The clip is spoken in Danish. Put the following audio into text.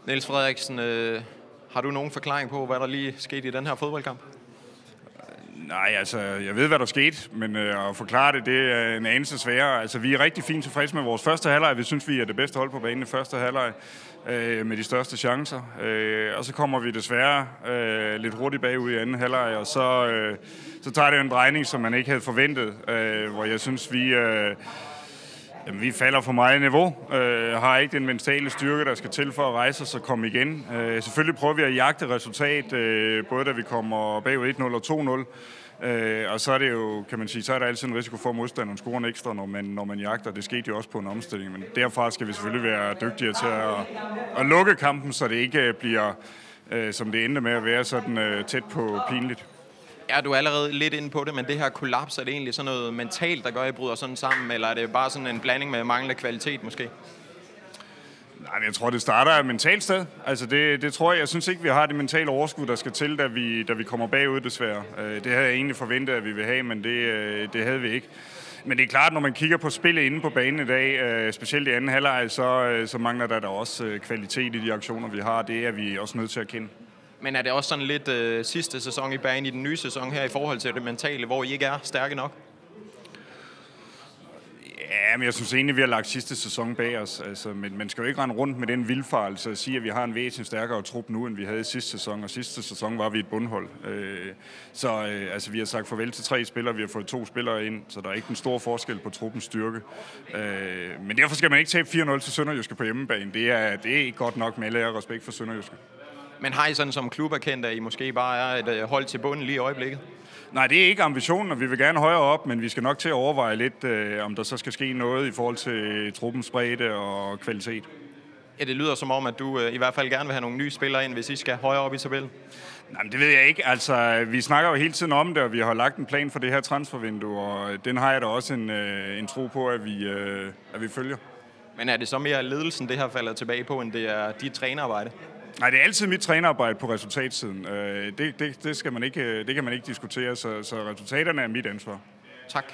Niels Frederiksen, har du nogen forklaring på, hvad der lige skete i den her fodboldkamp? Nej, altså, jeg ved, hvad der skete, men at forklare det, det er en anelse sværere. Altså, vi er rigtig fint tilfredse med vores første halvleg. Vi synes, vi er det bedste hold på banen i første halvleg med de største chancer. Og så kommer vi desværre lidt hurtigt bagud i anden halvleg, og så tager det en drejning, som man ikke havde forventet, hvor jeg synes, vi falder for meget niveau, har ikke den mentale styrke, der skal til for at rejse os og komme igen. Selvfølgelig prøver vi at jagte resultat, både da vi kommer bagud 1-0 og 2-0. Og så er det jo, kan man sige, så er der altid en risiko for, at modstanderen scorer en ekstra, når man jagter. Det skete jo også på en omstilling, men derfra skal vi selvfølgelig være dygtigere til at lukke kampen, så det ikke bliver, som det endte med at være, sådan tæt på pinligt. Ja, du er allerede lidt inde på det, men det her kollaps, er det egentlig sådan noget mentalt, der gør, at I bryder sådan sammen, eller er det bare sådan en blanding med manglende kvalitet måske? Nej, jeg tror, det starter af mentalt sted. Altså det tror jeg. Jeg synes ikke, vi har det mentale overskud, der skal til, da vi kommer bagud desværre. Det havde jeg egentlig forventet, at vi ville have, men det havde vi ikke. Men det er klart, når man kigger på spillet inde på banen i dag, specielt i anden halvleg, så mangler der da også kvalitet i de aktioner, vi har. Det er vi også nødt til at kende. Men er det også sådan lidt sidste sæson i banen i den nye sæson her i forhold til det mentale, hvor I ikke er stærke nok? Ja, men jeg synes egentlig, vi har lagt sidste sæson bag os. Altså, men man skal jo ikke rende rundt med den vildfarelse og sige, at vi har en væsentligt stærkere trup nu, end vi havde sidste sæson. Og sidste sæson var vi et bundhold. Altså, vi har sagt farvel til 3 spillere, vi har fået 2 spillere ind, så der er ikke en stor forskel på truppens styrke. Men derfor skal man ikke tabe 4-0 til Sønderjyske på hjemmebane. Det er ikke godt nok, med alle ære og respekt for Sønderjyske. Men har I sådan som klub erkendt, at I måske bare er et hold til bunden lige i øjeblikket? Nej, det er ikke ambitionen, og vi vil gerne højere op, men vi skal nok til at overveje lidt, om der så skal ske noget i forhold til truppens bredde og kvalitet. Ja, det lyder som om, at du i hvert fald gerne vil have nogle nye spillere ind, hvis I skal højere op i tabellen. Nej, men det ved jeg ikke. Altså, vi snakker jo hele tiden om det, og vi har lagt en plan for det her transfervindue, og den har jeg da også en tro på, at vi følger. Men er det så mere ledelsen, det her falder tilbage på, end det er dit trænerarbejde? Nej, det er altid mit trænerarbejde på resultatsiden. Det kan man ikke diskutere, så resultaterne er mit ansvar. Tak.